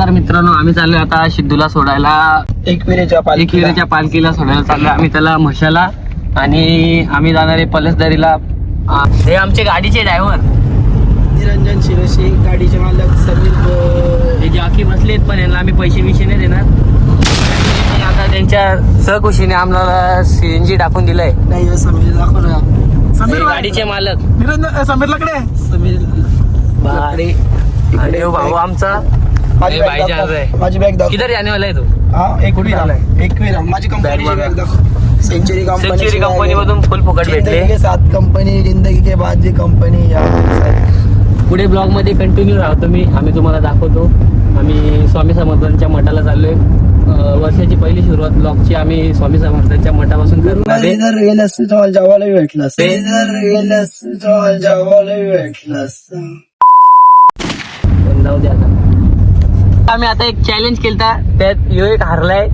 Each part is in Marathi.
नमस्कार मित्रांनो, आम्ही चाललोय आता सिद्धूला सोडायला. एकविरेच्या पालखीला सोडायला चाललोय आम्ही त्याला म्हशाला. आणि आम्ही जाणार आहे पलसदरीला. हे आमचे गाडीचे ड्रायव्हर निरंजन शिरोशी, गाडीचे मालक समीर. हे जॉकी बसलेत, पण यांना आम्ही पैसे नाही देणार. आता त्यांच्या सहकुशीने आम्हाला सीएनजी टाकून दिलंय. नाही समीर दाखवलं. समीर गाडीचे मालक निरंजन समीर लाकडे. समीर बारे आणि भाऊ आमचा माझी बॅग दाखव. किधर जाने वाला है तू? एकवीर माझी कंपनीची बॅग दाखव. सेंचुरी कंपनी मधून फुल फुकट भेटले. 7 कंपनी जिंदगी के बाद जी कंपनी. पुढे ब्लॉग मध्ये कंटिन्यू राहतो आम्ही तुम्हाला दाखवतो. आम्ही स्वामी समर्थांच्या मठाला चाललोय. वर्षाची पहिली सुरुवात ब्लॉगची आम्ही स्वामी समर्थांच्या मठापासून करू. जेवायला भेटलं जाऊ दे आता. आम्ही आता एक चॅलेंज केलता, त्यात यो एक हारलाय.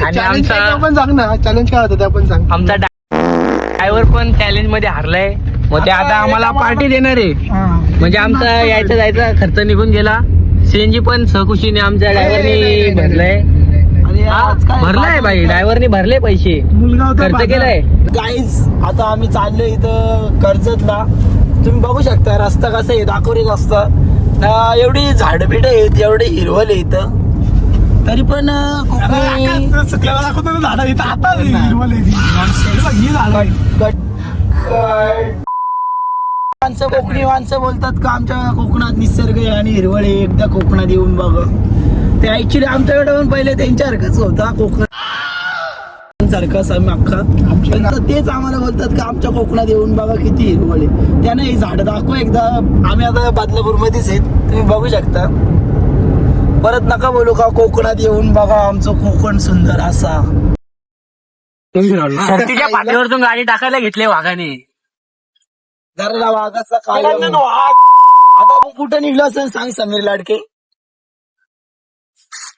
आणि आमचा पण सांग ना चॅलेंज काय होतं ते पण सांग. आमचा ड्रायव्हर पण चॅलेंज मध्ये हारलाय. मग ते आता आम्हाला पार्टी देणार आहे. म्हणजे आमचा यायचा जायचा खर्च निघून गेला. सीएनजी पण सहकुशीने आमच्या ड्रायव्हरनी भरलाय. भरलाय भाई, ड्रायव्हरने भरले पैसे, खर्च केलाय. गाईज आता आम्ही चाललोय इथं कर्जतला. तुम्ही बघू शकता रस्ता कसा आहे, दाखवरी रस्ता. एवढी झाडबिड आहेत, एवढे हिरवल आहे इथं. तरी पण कोकणी माणसं बोलतात का आमच्या कोकणात निसर्ग आहे आणि हिरवळ आहे, एकदा कोकणात येऊन बघा. ते ऍक्च्युली आमच्याकडे पण पहिले त्यांच्यासारखंच होता, कोकण सारखा सम अख्खा. तेच आम्हाला बोलतात का आमच्या कोकणात येऊन बघा किती हिरवळ आहे. त्यानं ही झाड दाखव एकदा. आम्ही आता बदलापूर मध्येच आहेत, तुम्ही बघू शकता. परत नका बोलू का कोकणात येऊन बघा आमचं कोकण सुंदर असा. धरतीच्या पाठीवरतून गाडी टाकायला घेतली वाघाने. जरा वाघाचा काय आता आपण कुठं निघलो असं सांग समीर लाडके.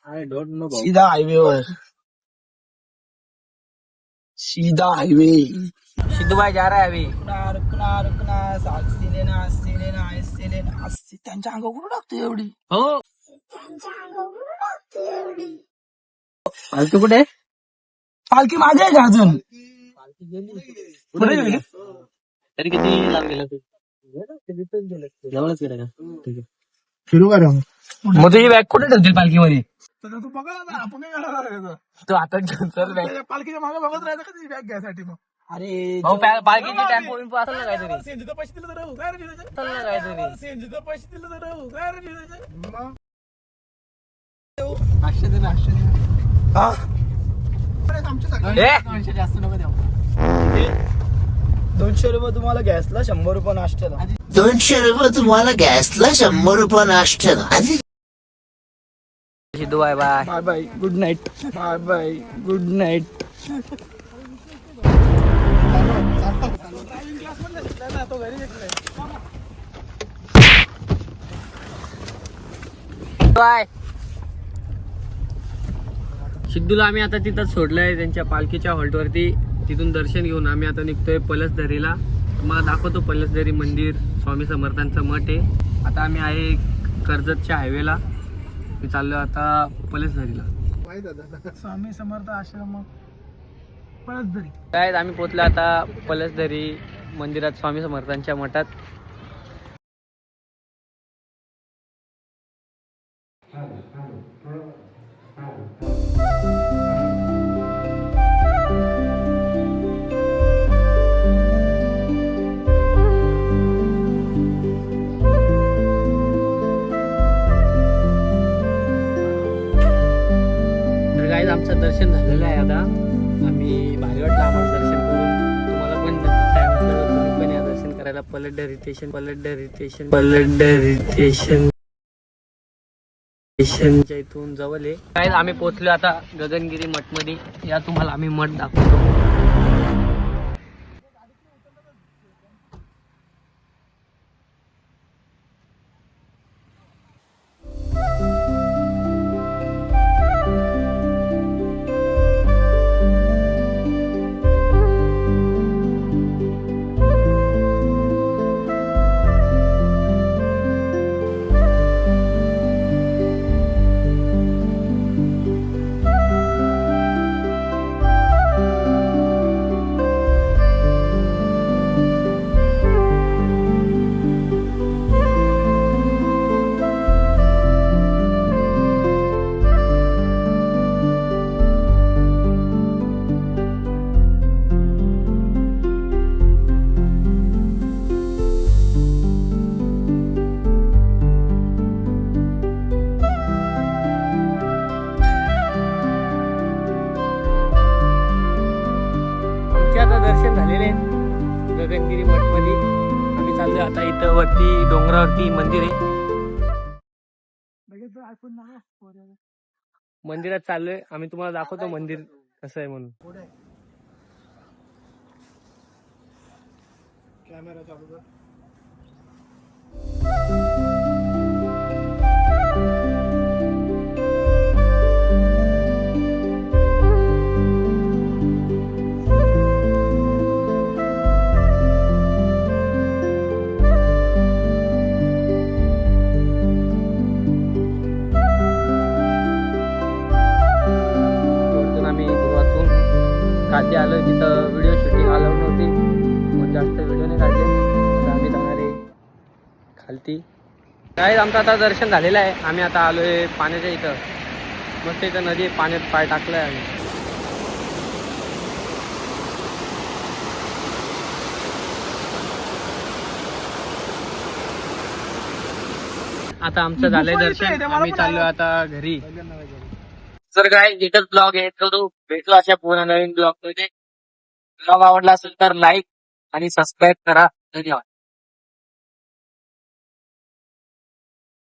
I don't know. सीधा हायवेवर, सीधा हायवे. सिद्धू भाई जा रहा है अभी. त्यांच्या अंगावर कुठं टाकतो एवढी? हो तू कुठे? पालखी मागे आहे का अजून? तरी किती लांब गेला तू? जवळच गेला का? ठीक आहे. फिरू का मग तुझी बॅग कुठे ठेवतील पालखीमध्ये? तू बघा ना, आपण काय करणार? तू आता घेऊन चल बॅग. पालखीच्या मागे बघत राहायचं का बॅग घ्यायसाठी? मग अरे पालखीची टॅम्पो बिम्पो असेल ना काहीतरी. सीएनजीचं पैसे दिलं तर असेल ना काहीतरी. सीएनजीचं पैसे दिलं तर 200 जास्त नको द्या. 200 रुपये तुम्हाला गॅसला, 100 रुपये नाश्त्याला. 200 रुपये तुम्हाला गॅसला, 100 रुपये नाश्त्याला. Sidhu bye bye. Bye bye, good night. Bye bye, good night. Bye. सिद्धूला आम्ही आता तिथं सोडलंय त्यांच्या पालखीच्या हॉल्टवरती. तिथून दर्शन घेऊन आम्ही आता निघतोय पलसदरीला. तुम्हाला दाखवतो पलसदरी मंदिर, स्वामी समर्थांचं मठ आहे. आता आम्ही आहे कर्जतच्या हायवेला. मी चाललोय आता पलसदरीला. स्वामी समर्थ आश्रम पलसदरी. काय आम्ही पोहोचलो आता पलसदरी मंदिरात, स्वामी समर्थांच्या मठात. आमचं दर्शन झालेलं आहे. आता आम्ही भारी वाटलं आम्हाला दर्शन करून. तुम्हाला पण तुम्ही पण या दर्शन करायला. पलसदरी स्टेशनच्या इथून जवळ आहे. काय आम्ही पोहोचलो आता गगनगिरी मठ मध्ये. या तुम्हाला आम्ही मठ दाखवतो. चाललोय आता इथं वरती डोंगरावरती मंदिर आहे. मंदिरात चाललोय आम्ही. तुम्हाला दाखवतो मंदिर कसं आहे म्हणून. कॅमेरा चालू कर. वरतून आम्ही धुवातून खाली आलोय. तिथं व्हिडिओ शूटिंग अलाउड नव्हती मग जास्त व्हिडिओ नाही काढले. आता आम्ही जाणार आहे खालती. काय आमचं आता दर्शन झालेलं आहे. आम्ही आता आलोय पाण्याच्या इथं. मस्त इथं नदी आहे, पाण्यात पाय टाकलाय आम्ही. आता आमचं झालंय दर्शन. आम्ही चाललोय आता घरी. सर काय एकच ब्लॉग आहे तो भेटलो अशा पुन्हा नवीन ब्लॉग मध्ये. ब्लॉग आवडला असेल तर लाईक आणि सबस्क्राईब करा. धन्यवाद.